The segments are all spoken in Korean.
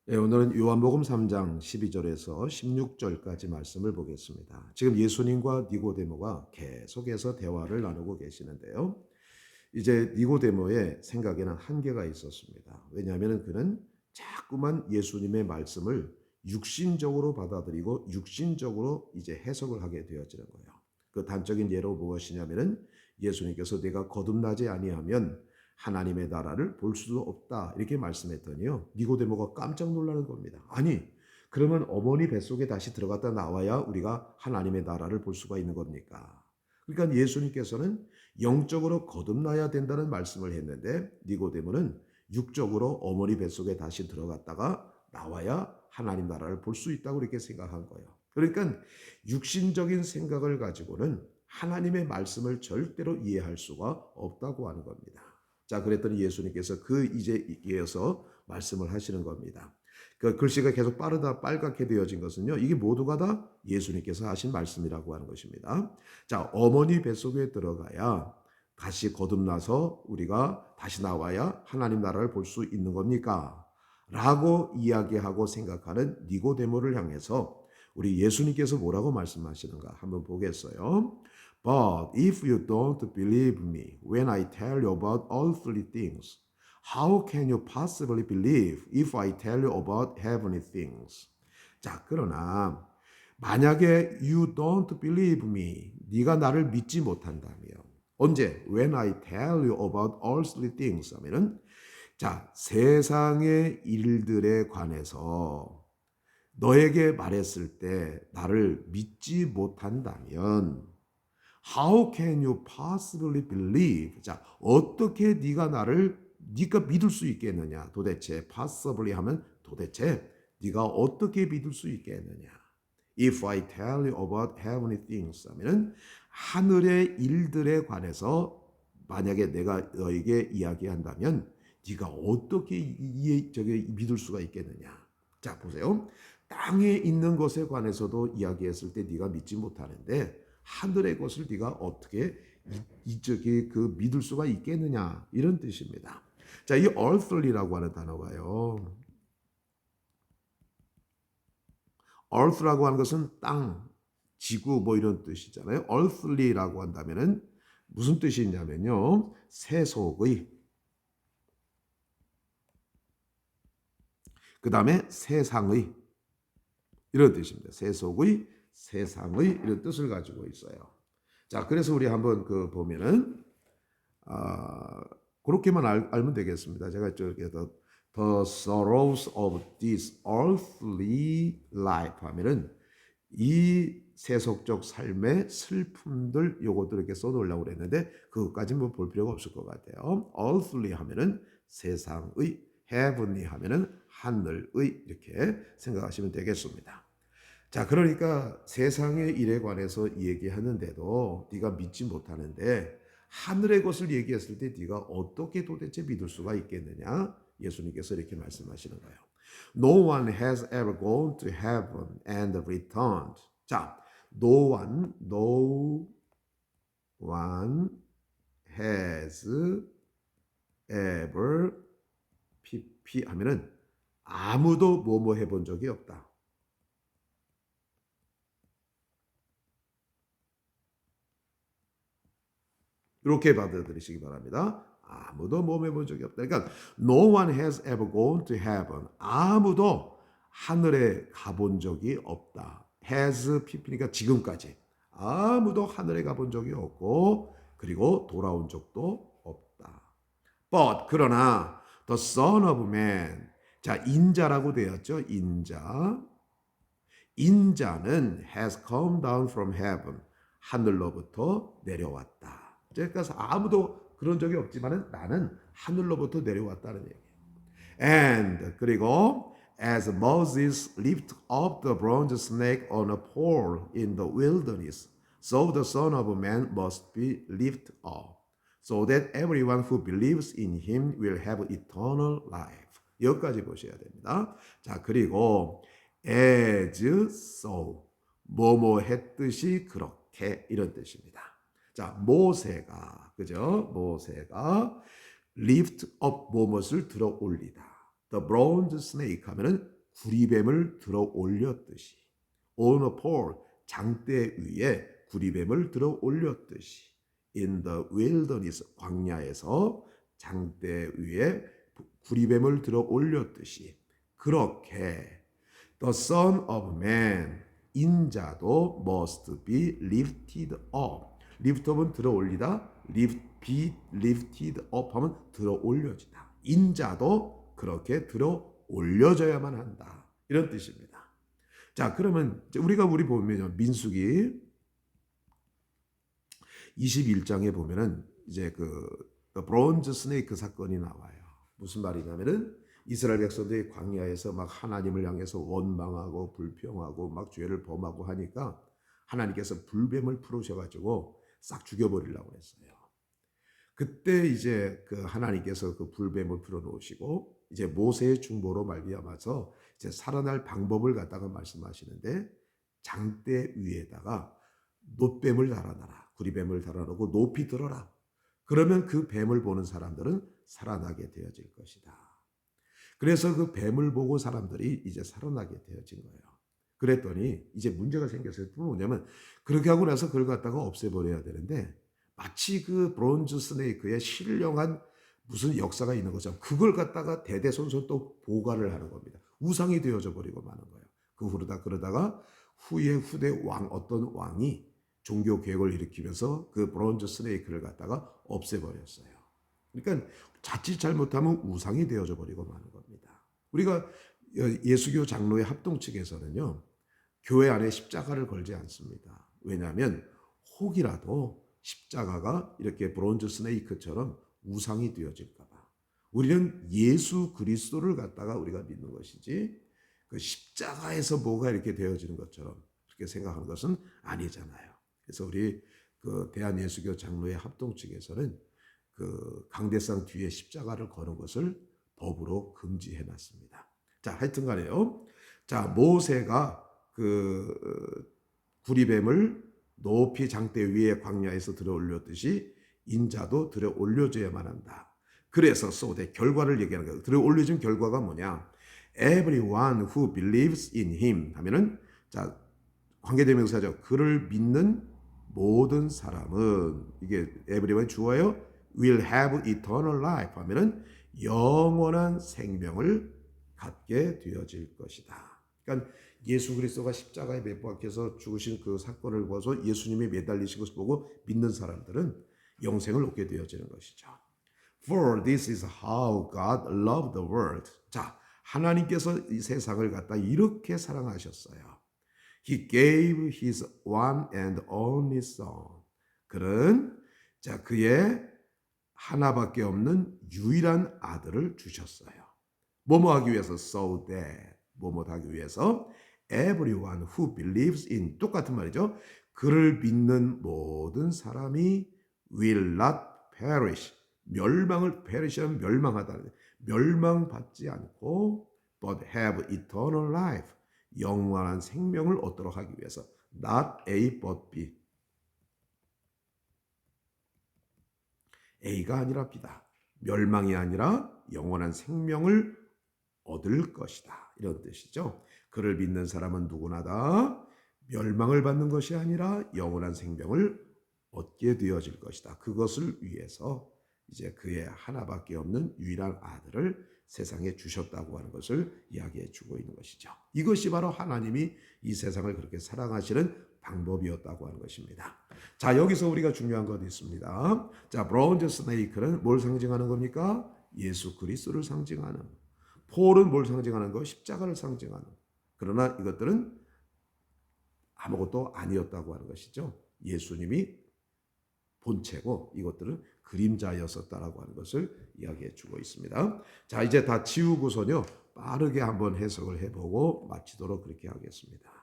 네, 오늘은 요한복음 3장 12절에서 16절까지 말씀을 보겠습니다. 지금 예수님과 니고데모가 계속해서 대화를 나누고 계시는데요. 이제 니고데모의 생각에는 한계가 있었습니다. 왜냐하면 그는 자꾸만 예수님의 말씀을 육신적으로 받아들이고 육신적으로 이제 해석을 하게 되어지는 거예요. 그 단적인 예로 무엇이냐면은 예수님께서 내가 거듭나지 아니하면 하나님의 나라를 볼 수도 없다 이렇게 말씀했더니요. 니고데모가 깜짝 놀라는 겁니다. 아니 그러면 어머니 뱃속에 다시 들어갔다 나와야 우리가 하나님의 나라를 볼 수가 있는 겁니까? 그러니까 예수님께서는 영적으로 거듭나야 된다는 말씀을 했는데 니고데모는 육적으로 어머니 뱃속에 다시 들어갔다가 나와야 하나님 나라를 볼 수 있다고 이렇게 생각한 거예요. 그러니까 육신적인 생각을 가지고는 하나님의 말씀을 절대로 이해할 수가 없다고 하는 겁니다. 자, 그랬더니 예수님께서 그 이제 이어서 말씀을 하시는 겁니다. 그 글씨가 계속 빠르다 빨갛게 되어진 것은요. 이게 모두가 다 예수님께서 하신 말씀이라고 하는 것입니다. 자, 어머니 뱃속에 들어가야 다시 거듭나서 우리가 다시 나와야 하나님 나라를 볼 수 있는 겁니까? 라고 이야기하고 생각하는 니고데모를 향해서 우리 예수님께서 뭐라고 말씀하시는가 한번 보겠어요. But if you don't believe me when I tell you about earthly things, how can you possibly believe if I tell you about heavenly things? 자, 그러나 만약에 you don't believe me, 네가 나를 믿지 못한다면 언제? When I tell you about earthly things 하면은 자, 세상의 일들에 관해서 너에게 말했을 때 나를 믿지 못한다면 How can you possibly believe? 자, 어떻게 네가 믿을 수 있겠느냐? 도대체 possibly 하면 도대체 네가 어떻게 믿을 수 있겠느냐? If I tell you about heavenly things 하면은 하늘의 일들에 관해서 만약에 내가 너에게 이야기한다면 네가 어떻게 저게 믿을 수가 있겠느냐? 자, 보세요. 땅에 있는 것에 관해서도 이야기했을 때 네가 믿지 못하는데 하늘의 것을 네가 어떻게 이쪽에 그 믿을 수가 있겠느냐 이런 뜻입니다. 자, 이 earthly라고 하는 단어가요. earth라고 하는 것은 땅, 지구 뭐 이런 뜻이잖아요. earthly라고 한다면은 무슨 뜻이 있냐면요. 세속의 그 다음에 세상의 이런 뜻입니다. 세속의 세상의 이런 뜻을 가지고 있어요. 자, 그래서 우리 한번 그 보면은 그렇게만 알면 되겠습니다. 제가 저기 the sorrows of this earthly life 하면은 이 세속적 삶의 슬픔들 요것들 이렇게 써놓으려고 그랬는데 그것까지 뭐 볼 필요가 없을 것 같아요. earthly 하면은 세상의, heavenly 하면은 하늘의 이렇게 생각하시면 되겠습니다. 자, 그러니까 세상의 일에 관해서 얘기하는데도 네가 믿지 못하는데 하늘의 것을 얘기했을 때 네가 어떻게 도대체 믿을 수가 있겠느냐? 예수님께서 이렇게 말씀하시는 거예요. No one has ever gone to heaven and returned. 자, no one has ever pp 하면은 아무도 뭐뭐 해본 적이 없다. 이렇게 받아들이시기 바랍니다. 아무도 몸해 본 적이 없다. 그러니까 no one has ever gone to heaven. 아무도 하늘에 가본 적이 없다. has pp니까 지금까지 아무도 하늘에 가본 적이 없고 그리고 돌아온 적도 없다. But 그러나 the Son of Man 자 인자라고 되었죠. 인자는 has come down from heaven 하늘로부터 내려왔다. 그래서 아무도 그런 적이 없지만은 나는 하늘로부터 내려왔다는 얘기예요. And 그리고 as Moses lifted up the bronze snake on a pole in the wilderness, so the Son of Man must be lifted up, so that everyone who believes in him will have eternal life. 여기까지 보셔야 됩니다. 자, 그리고 as so 뭐뭐 했듯이 그렇게 이런 뜻입니다. 자, 모세가 그죠? 모세가 lift up 무엇을 들어 올리다. The bronze snake 하면은 구리뱀을 들어 올렸듯이 on a pole 장대 위에 구리뱀을 들어 올렸듯이 in the wilderness 광야에서 장대 위에 구리뱀을 들어 올렸듯이 그렇게 the son of man 인자도 must be lifted up. lift up은 들어 올리다, be lifted up 하면 들어 올려지다. 인자도 그렇게 들어 올려져야만 한다. 이런 뜻입니다. 자, 그러면 우리 보면요. 민수기 21장에 보면은 이제 그 브론즈 스네이크 사건이 나와요. 무슨 말이냐면은 이스라엘 백성들이 광야에서 막 하나님을 향해서 원망하고 불평하고 막 죄를 범하고 하니까 하나님께서 불뱀을 풀으셔가지고 싹 죽여버리려고 했어요. 그때 이제 그 하나님께서 그 불뱀을 풀어놓으시고 이제 모세의 중보로 말미암아서 이제 살아날 방법을 갖다가 말씀하시는데 장대 위에다가 놋뱀을 달아놔라. 구리뱀을 달아놓고 높이 들어라. 그러면 그 뱀을 보는 사람들은 살아나게 되어질 것이다. 그래서 그 뱀을 보고 사람들이 이제 살아나게 되어진 거예요. 그랬더니 이제 문제가 생겼어요. 뭐냐면 그렇게 하고 나서 그걸 갖다가 없애버려야 되는데 마치 그 브론즈 스네이크의 신령한 무슨 역사가 있는 것처럼 그걸 갖다가 대대손손 또 보관을 하는 겁니다. 우상이 되어져 버리고 마는 거예요. 그러다가 후대 어떤 왕이 종교 개혁을 일으키면서 그 브론즈 스네이크를 갖다가 없애버렸어요. 그러니까 자칫 잘못하면 우상이 되어져 버리고 마는 겁니다. 우리가 예수교 장로의 합동 측에서는요. 교회 안에 십자가를 걸지 않습니다. 왜냐하면 혹이라도 십자가가 이렇게 브론즈 스네이크처럼 우상이 되어질까 봐. 우리는 예수 그리스도를 갖다가 우리가 믿는 것이지 그 십자가에서 뭐가 이렇게 되어지는 것처럼 그렇게 생각하는 것은 아니잖아요. 그래서 우리 그 대한예수교 장로의 합동 측에서는 그 강대상 뒤에 십자가를 거는 것을 법으로 금지해 놨습니다. 자, 하여튼 간에요. 자, 모세가 그 구리뱀을 높이 장대 위에 광야에서 들어 올렸듯이 인자도 들어 올려져야만 한다. 그래서 소대 결과를 얘기하는 거예요. 들어 올려진 결과가 뭐냐? Everyone who believes in him 하면은 자, 관계대명사죠. 그를 믿는 모든 사람은 이게 everyone 주어요. will have eternal life 하면은 영원한 생명을 갖게 되어질 것이다. 그러니까 예수 그리스도가 십자가에 못 박혀서 죽으신 그 사건을 보고서 예수님이 매달리신 것을 보고 믿는 사람들은 영생을 얻게 되어지는 것이죠. For this is how God loved the world. 자, 하나님께서 이 세상을 갖다 이렇게 사랑하셨어요. He gave his one and only son. 그는 자 그의 하나밖에 없는 유일한 아들을 주셨어요. 뭐뭐 하기 위해서 so that 뭐뭐 하기 위해서 everyone who believes in 똑같은 말이죠. 그를 믿는 모든 사람이 will not perish perish하면 멸망하다 멸망받지 않고 but have eternal life 영원한 생명을 얻도록 하기 위해서 not A but B A가 아니라 B다. 멸망이 아니라 영원한 생명을 얻을 것이다. 이런 뜻이죠. 그를 믿는 사람은 누구나 다 멸망을 받는 것이 아니라 영원한 생명을 얻게 되어질 것이다. 그것을 위해서 이제 그의 하나밖에 없는 유일한 아들을 세상에 주셨다고 하는 것을 이야기해 주고 있는 것이죠. 이것이 바로 하나님이 이 세상을 그렇게 사랑하시는 방법이었다고 하는 것입니다. 자, 여기서 우리가 중요한 것이 있습니다. 자, 브론즈 스네이크는 뭘 상징하는 겁니까? 예수 그리스도를 상징하는. 폴은 뭘 상징하는 거? 십자가를 상징하는. 그러나 이것들은 아무것도 아니었다고 하는 것이죠. 예수님이 본체고 이것들은 그림자였었다라고 하는 것을 이야기해 주고 있습니다. 자, 이제 다 지우고서요. 빠르게 한번 해석을 해보고 마치도록 그렇게 하겠습니다.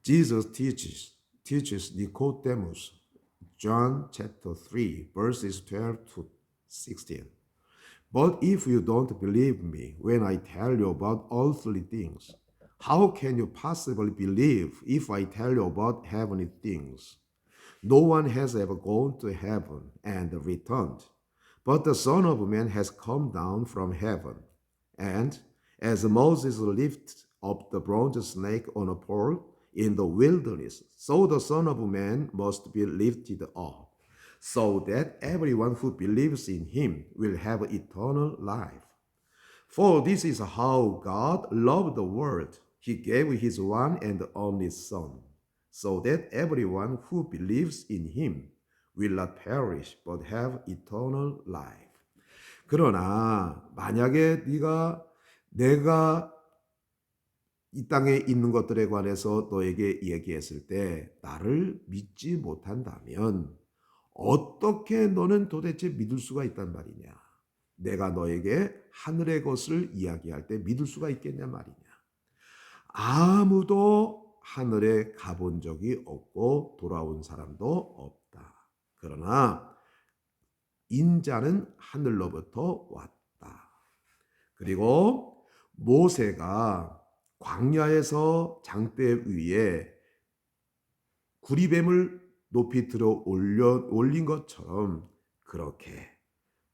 Jesus teaches Nicodemus, John chapter 3, verses 12 to 16. But if you don't believe me when I tell you about earthly things, how can you possibly believe if I tell you about heavenly things? No one has ever gone to heaven and returned. But the Son of Man has come down from heaven. And as Moses lifted up the bronze snake on a pole in the wilderness, so the Son of Man must be lifted up, so that everyone who believes in him will have eternal life. For this is how God loved the world. He gave his one and only Son, so that everyone who believes in him will not perish but have eternal life. 그러나 만약에 내가 이 땅에 있는 것들에 관해서 너에게 얘기했을 때 나를 믿지 못한다면 어떻게 너는 도대체 믿을 수가 있단 말이냐? 내가 너에게 하늘의 것을 이야기할 때 믿을 수가 있겠냐 말이냐? 아무도 하늘에 가본 적이 없고 돌아온 사람도 없다. 그러나 인자는 하늘로부터 왔다. 그리고 모세가 광야에서 장대 위에 구리뱀을 높이 들어 올린 것처럼 그렇게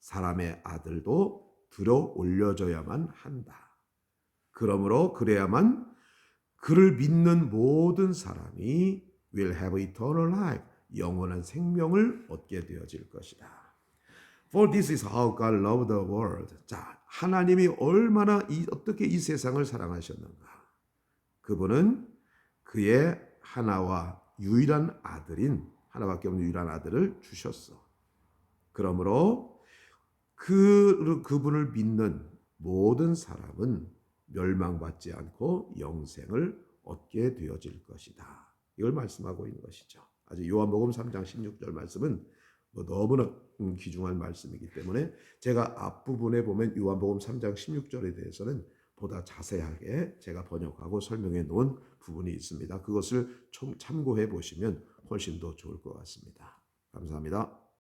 사람의 아들도 들어 올려져야만 한다. 그러므로 그래야만 그를 믿는 모든 사람이 will have eternal life, 영원한 생명을 얻게 되어질 것이다. For this is how God loved the world. 자, 하나님이 얼마나 어떻게 이 세상을 사랑하셨는가. 그분은 그의 하나와 유일한 아들인, 하나밖에 없는 유일한 아들을 주셨어. 그러므로 그분을 믿는 모든 사람은 멸망받지 않고 영생을 얻게 되어질 것이다. 이걸 말씀하고 있는 것이죠. 아직 요한복음 3장 16절 말씀은 너무나 귀중한 말씀이기 때문에 제가 앞부분에 보면 요한복음 3장 16절에 대해서는 보다 자세하게 제가 번역하고 설명해 놓은 부분이 있습니다. 그것을 참고해 보시면 훨씬 더 좋을 것 같습니다. 감사합니다.